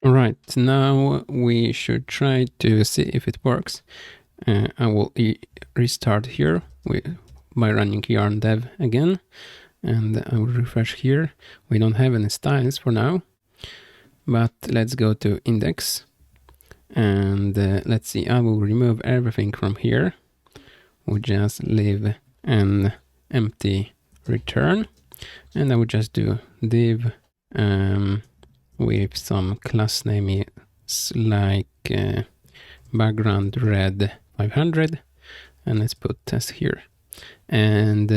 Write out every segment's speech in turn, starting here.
All right, now we should try to see if it works. I will restart here by running yarn dev again, and I will refresh here. We don't have any styles for now, but let's go to index, and let's see, I will remove everything from here. We'll just leave an empty return, and I will just do div with some class name like background red 500, and let's put test here, and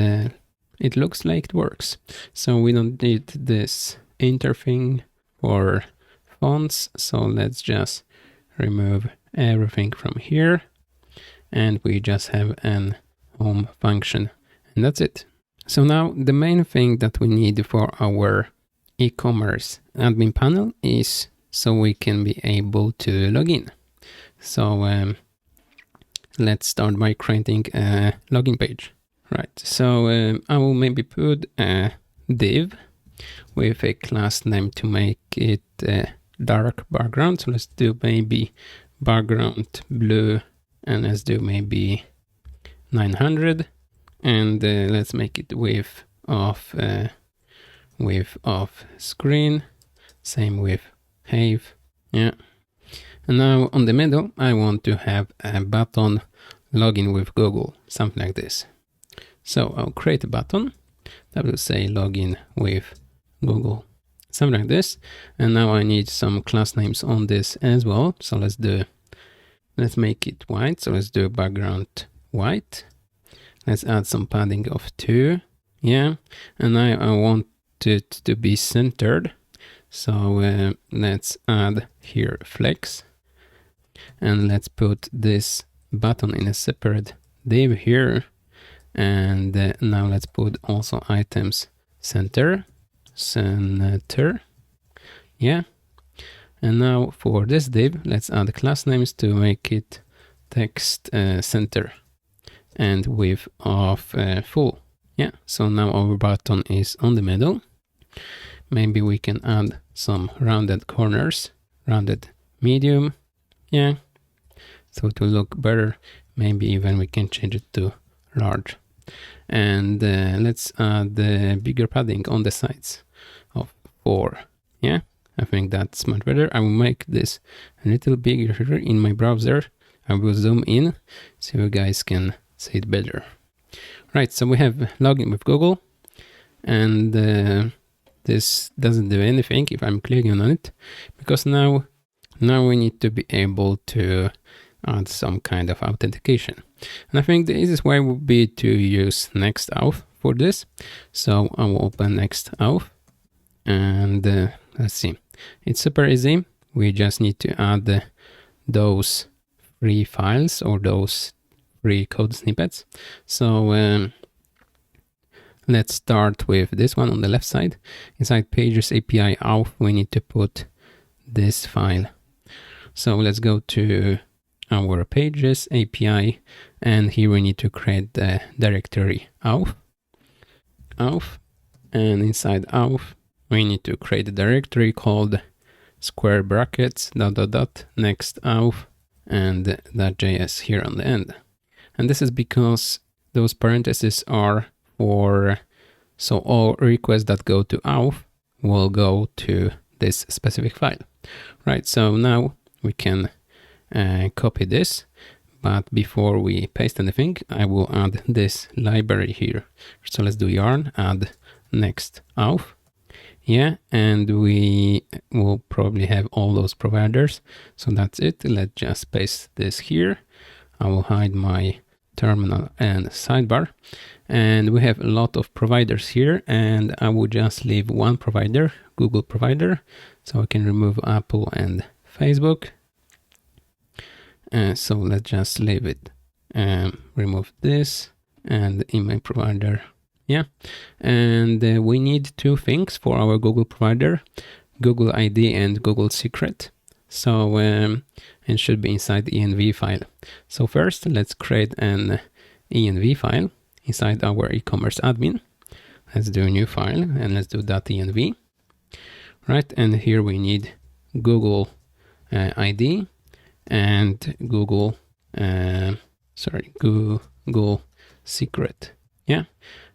it looks like it works. So we don't need this enter thing for fonts, so let's just remove everything from here, and we just have an home function, and that's it. So now the main thing that we need for our e-commerce admin panel is so we can be able to log in. So let's start by creating a login page. Right, so I will maybe put a div with a class name to make it dark background. So let's do maybe background blue, and let's do maybe 900, and let's make it width of screen, same with height. Yeah, and now on the middle I want to have a button login with Google, something like this. So I'll create a button that will say login with Google, something like this. And now I need some class names on this as well. So let's make it white. So let's do background white. Let's add some padding of 2. Yeah, and now I want it to be centered. So let's add here flex, and let's put this button in a separate div here. And now let's put also items center. Yeah, and now for this div, let's add class names to make it text center and width of full. Yeah, so now our button is on the middle. Maybe we can add some rounded corners, rounded medium. Yeah, so it will look better. Maybe even we can change it to large. And let's add the bigger padding on the sides of 4. Yeah, I think that's much better. I will make this a little bigger here in my browser. I will zoom in so you guys can see it better. Right, so we have login with Google, and this doesn't do anything if I'm clicking on it, because now we need to be able to add some kind of authentication. And I think the easiest way would be to use next auth for this. So I will open next auth, and let's see. It's super easy. We just need to add those 3 files or those 3 code snippets. So let's start with this one on the left side. Inside pages API auth, we need to put this file. So let's go to our pages API, and here we need to create the directory auth, and inside auth we need to create a directory called square brackets ... next auth and .js here on the end. And this is because those parentheses are for, so all requests that go to auth will go to this specific file. Right, so now we can copy this, but before we paste anything, I will add this library here. So let's do yarn add next auth. Yeah, and we will probably have all those providers. So that's it. Let's just paste this here. I will hide my terminal and sidebar, and we have a lot of providers here, and I will just leave one provider, Google provider, so I can remove Apple and Facebook. So let's just leave it, remove this, and email provider. Yeah, and we need 2 things for our Google provider, Google ID and Google secret. So it should be inside the env file. So first let's create an env file inside our e-commerce admin. Let's do a new file, and let's do .env. Right, and here we need Google ID and Google Google secret. Yeah,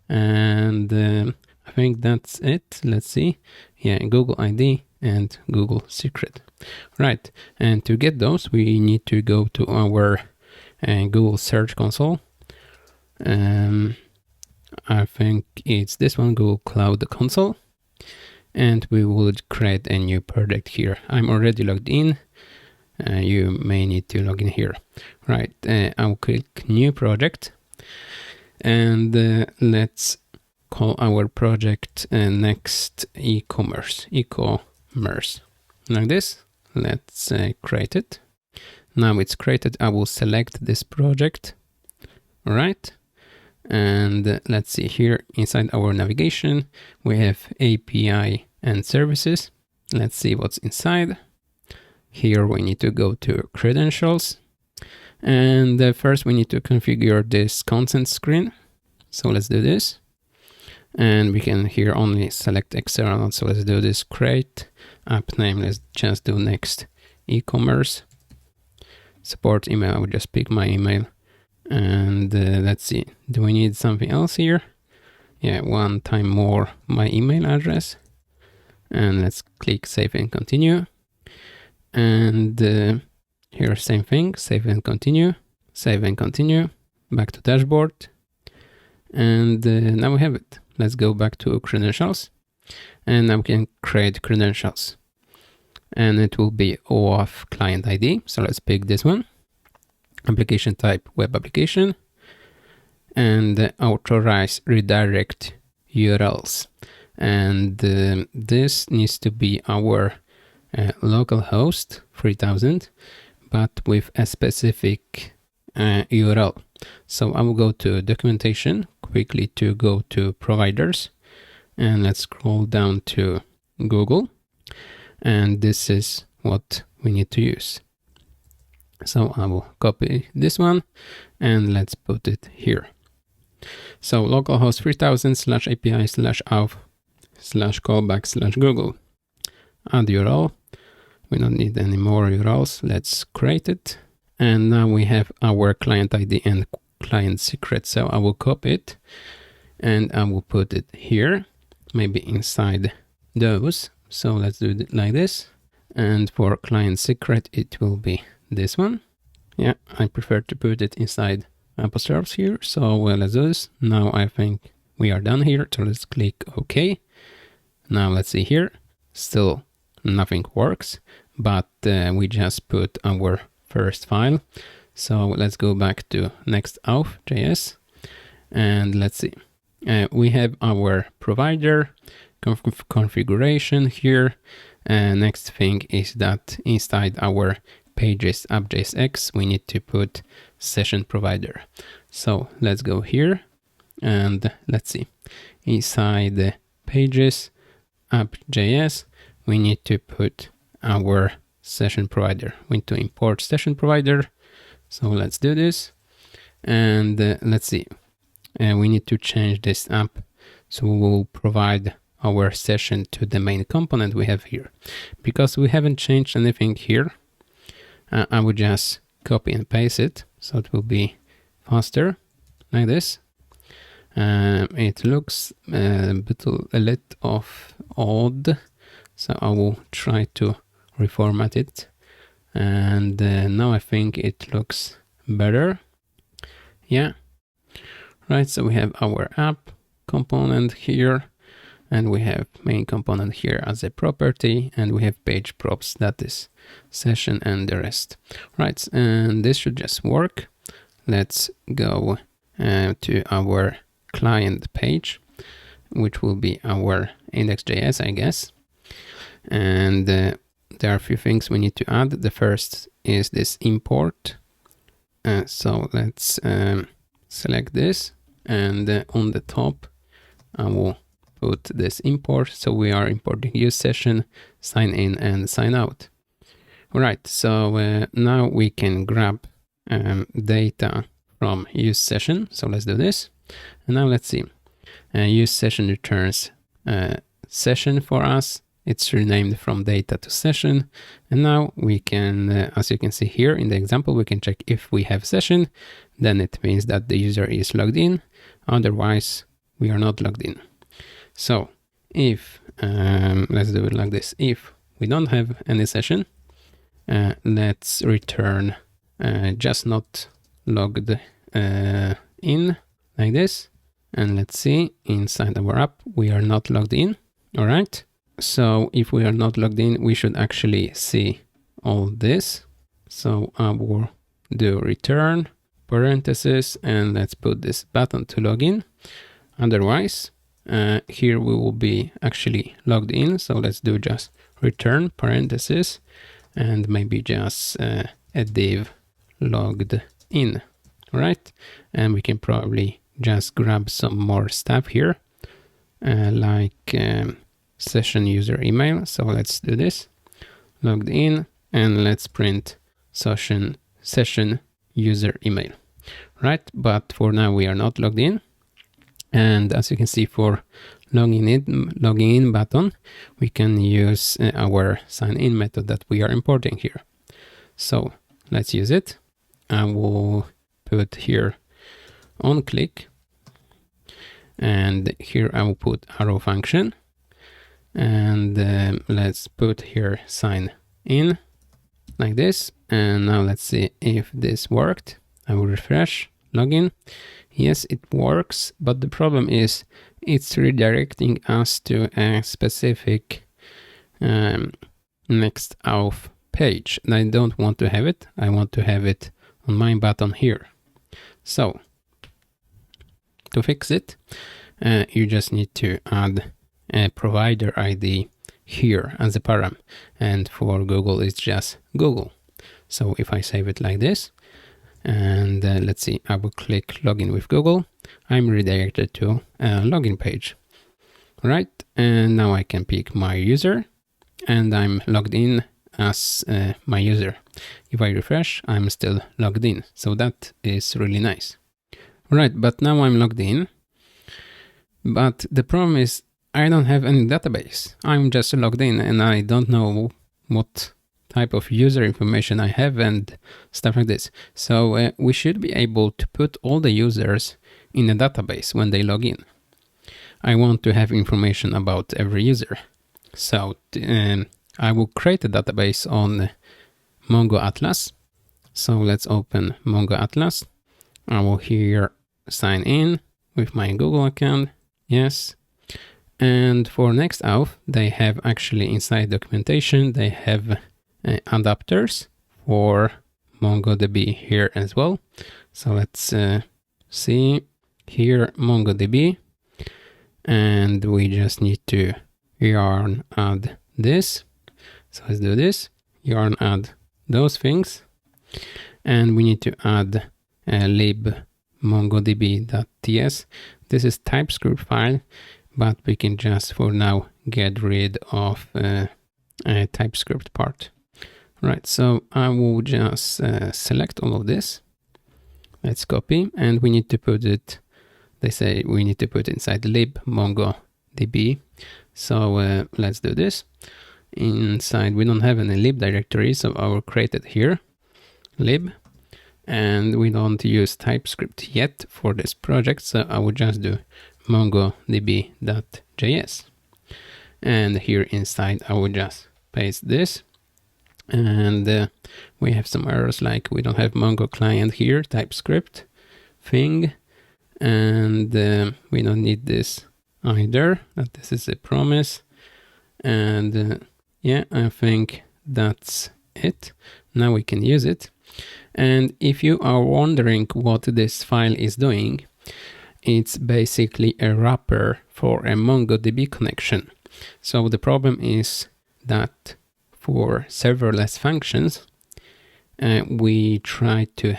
and I think that's it. Let's see. Yeah, Google ID and Google secret. Right, and to get those, we need to go to our Google Search Console. I think it's this one, Google Cloud Console, and we will create a new project here. I'm already logged in. You may need to log in here. Right, I'll click New Project, and let's call our project Next e-commerce, like this. Let's create it. Now it's created. I will select this project. All right, and let's see here inside our navigation we have API and services. Let's see what's inside. Here we need to go to credentials, and first we need to configure this consent screen. So let's do this, and we can here only select external. So let's do this, create app name. Let's just do Next e-commerce. Support email, I will just pick my email, and let's see, do we need something else here? Yeah, one time more my email address, and let's click save and continue. And here same thing, save and continue, back to dashboard, and now we have it. Let's go back to credentials, and now we can create credentials, and it will be auth client ID. So let's pick this one, application type web application, and authorize redirect URLs, and this needs to be our localhost 3000, but with a specific URL. So I will go to documentation quickly to go to providers, and let's scroll down to Google, and this is what we need to use. So I will copy this one and let's put it here. So localhost 3000 /API/auth/callback/Google. Add URL. We don't need any more URLs. Let's create it. And now we have our client ID and client secret. So I will copy it and I will put it here, maybe inside those. So let's do it like this. And for client secret, it will be this one. Yeah, I prefer to put it inside apostrophes here. So let's do this. Now I think we are done here. So let's click OK. Now let's see here. Still nothing works, but we just put our first file. So let's go back to next auth.js, and let's see. We have our provider configuration here. Next thing is that inside our pages app.jsx, we need to put session provider. So let's go here and let's see. Inside the pages app.js, we need to put our session provider. We need to import session provider. So let's do this. And let's see. We need to change this app. So we will provide our session to the main component we have here. Because we haven't changed anything here, I would just copy and paste it. So it will be faster like this. It looks a little odd. So I will try to reformat it. And now I think it looks better. Yeah. Right, so we have our app component here, and we have main component here as a property, and we have page props, that is session and the rest. Right, and this should just work. Let's go to our client page, which will be our index.js, I guess. And there are a few things we need to add. The first is this import. So let's select this, and on the top I will put this import. So we are importing use session, sign in and sign out. All right, so now we can grab data from use session. So let's do this. And now let's see. Use session returns session for us, it's renamed from data to session. And now we can, as you can see here in the example, we can check if we have session, then it means that the user is logged in. Otherwise, we are not logged in. So if, let's do it like this. If we don't have any session, let's return just not logged in like this. And let's see, inside our app, we are not logged in. All right. So if we are not logged in, we should actually see all this. So I will do return parentheses, and let's put this button to log in. Otherwise, here we will be actually logged in. So let's do just return parentheses and maybe just a div logged in. All right. And we can probably just grab some more stuff here, like session user email. So let's do this, logged in, and let's print session user email, right? But for now we are not logged in. And as you can see, for logging in button, we can use our sign in method that we are importing here. So let's use it. I will put here on click, and here I will put arrow function, and let's put here sign in like this. And now let's see if this worked. I will refresh login. Yes, it works, but the problem is it's redirecting us to a specific next auth page, and I don't want to have it. I want to have it on my button here. So to fix it, you just need to add a provider ID here as a param, and for Google it's just Google. So if I save it like this, and let's see, I will click login with Google, I'm redirected to a login page, right? And now I can pick my user, and I'm logged in as my user. If I refresh, I'm still logged in. So that is really nice. Right, but now I'm logged in. But the problem is I don't have any database. I'm just logged in and I don't know what type of user information I have and stuff like this. So we should be able to put all the users in a database when they log in. I want to have information about every user. So I will create a database on Mongo Atlas. So let's open Mongo Atlas. I will here sign in with my Google account. Yes. And for NextAuth, they have actually inside documentation, they have adapters for MongoDB here as well. So let's see here MongoDB, and we just need to yarn add this. So let's do this, yarn add those things, and we need to add lib mongodb.ts. This is TypeScript file, but we can just for now get rid of a TypeScript part. Right, so I will just select all of this. Let's copy, and we need to put it, they say we need to put inside lib mongodb. So let's do this. Inside, we don't have any lib directory, so I will create it here, lib, and we don't use TypeScript yet for this project, so I will just do mongodb.js. And here inside, I will just paste this. And we have some errors, like we don't have Mongo client here, TypeScript thing. And we don't need this either, that this is a promise. And yeah, I think that's it. Now we can use it. And if you are wondering what this file is doing, it's basically a wrapper for a MongoDB connection. So the problem is that for serverless functions, we try to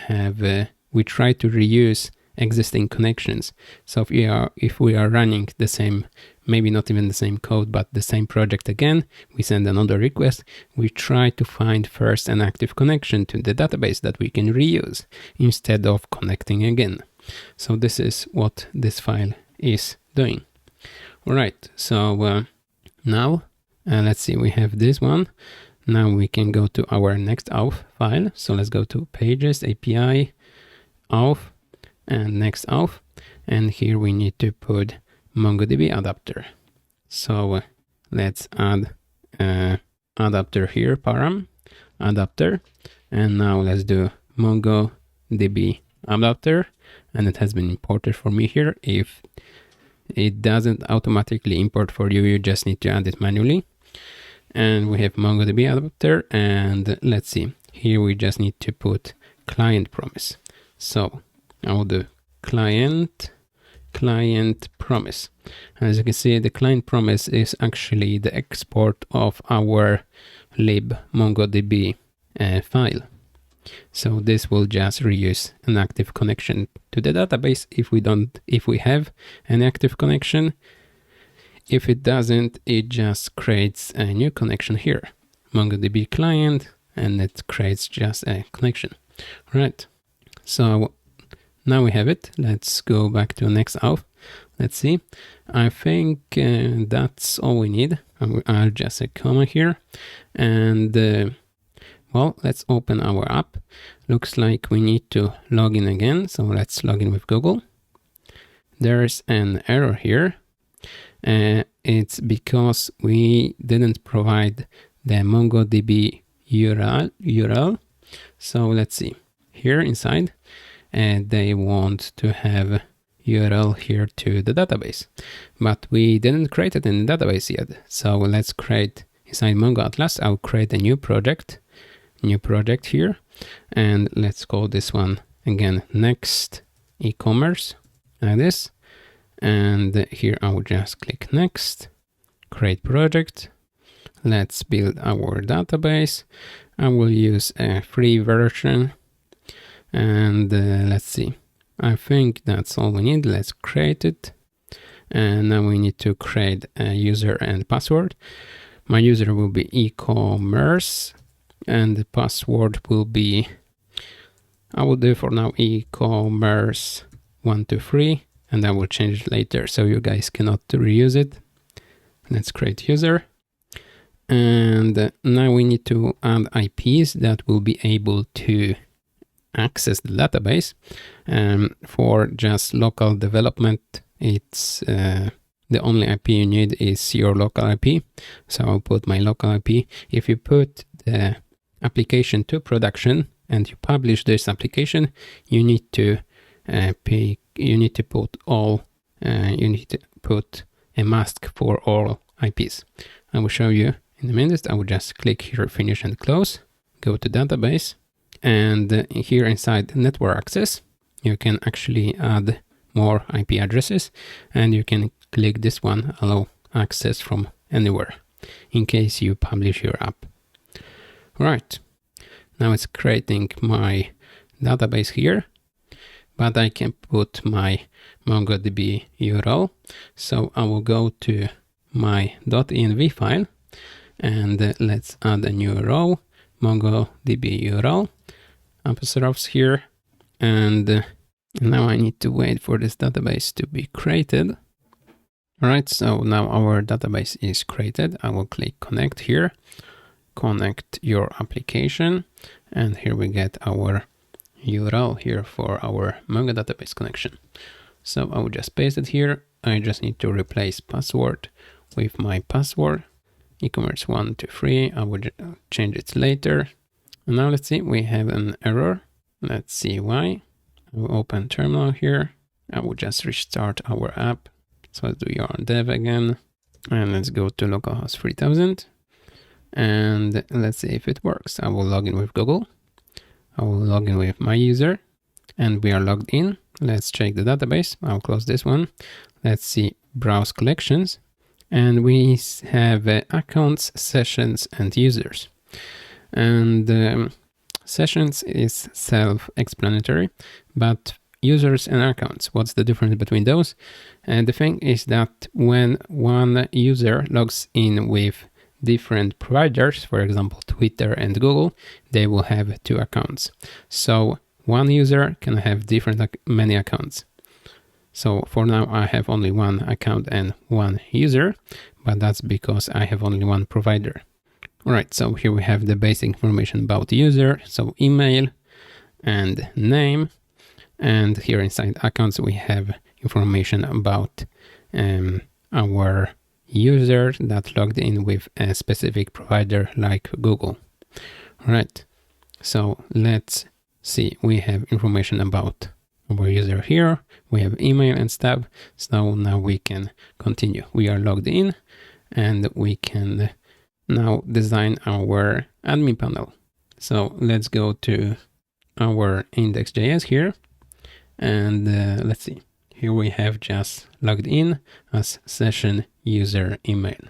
reuse existing connections. So if we are running the same, maybe not even the same code, but the same project again, we send another request, we try to find first an active connection to the database that we can reuse instead of connecting again. So this is what this file is doing. All right, so now let's see, we have this one. Now we can go to our next auth file. So let's go to pages, API, auth, and next auth. And here we need to put MongoDB adapter. So let's add adapter here, param, adapter. And now let's do MongoDB adapter. And it has been imported for me here. If it doesn't automatically import for you, you just need to add it manually. And we have MongoDB adapter, and let's see, here we just need to put client promise. So I will do client promise. As you can see, the client promise is actually the export of our lib MongoDB file. So this will just reuse an active connection to the database if we have an active connection. If it doesn't, it just creates a new connection here, MongoDB client, and it creates just a connection. Right. So now we have it. Let's go back to next auth. Let's see. I think that's all we need. I'll just a comma here, and well, let's open our app. Looks like we need to log in again. So let's log in with Google. There's an error here. It's because we didn't provide the MongoDB URL. So let's see. Here inside, they want to have URL here to the database, but we didn't create it in the database yet. So let's create inside Mongo Atlas. I'll create a new project here, and let's call this one again next e-commerce, like this. And here I will just click next, create project. Let's build our database. I will use a free version, and let's see. I think that's all we need. Let's create it. And now we need to create a user and password. My user will be e-commerce, and the password will be, I will do for now e-commerce 123, and I will change it later so you guys cannot reuse it. Let's create user. And now we need to add IPs that will be able to access the database. For just local development, it's the only IP you need is your local IP. So I'll put my local IP. If you put the application to production and you publish this application, you need to put a mask for all IPs. I will show you in a minute. I will just click here, finish and close, go to database, and here inside network access, you can actually add more IP addresses, and you can click this one, allow access from anywhere, in case you publish your app. Right, now it's creating my database here, but I can put my MongoDB URL. So I will go to my .env file, and let's add a new row, MongoDB URL, apostrophes here, and now I need to wait for this database to be created. All right, so now our database is created. I will click connect here, connect your application, and here we get our URL here for our Mongo database connection. So I will just paste it here. I just need to replace password with my password, e-commerce 123. I will change it later. And now let's see, we have an error. Let's see why. I will open terminal here. I will just restart our app. So let's do yarn dev again. And let's go to localhost 3000. And let's see if it works. I will log in with Google. I will log in with my user, and we are logged in. Let's check the database. I'll close this one. Let's see, browse collections. And we have accounts, sessions, and users. And sessions is self-explanatory, but users and accounts, what's the difference between those? And the thing is that when one user logs in with different providers, for example, Twitter and Google, they will have two accounts. So one user can have many accounts. So for now, I have only one account and one user, but that's because I have only one provider. All right, so here we have the basic information about the user. So email and name. And here inside accounts, we have information about our user that logged in with a specific provider like Google. All right, so let's see. We have information about our user here. We have email and stuff. So now we can continue. We are logged in and we can now design our admin panel. So let's go to our index.js here. And let's see. Here we have just logged in as session user email.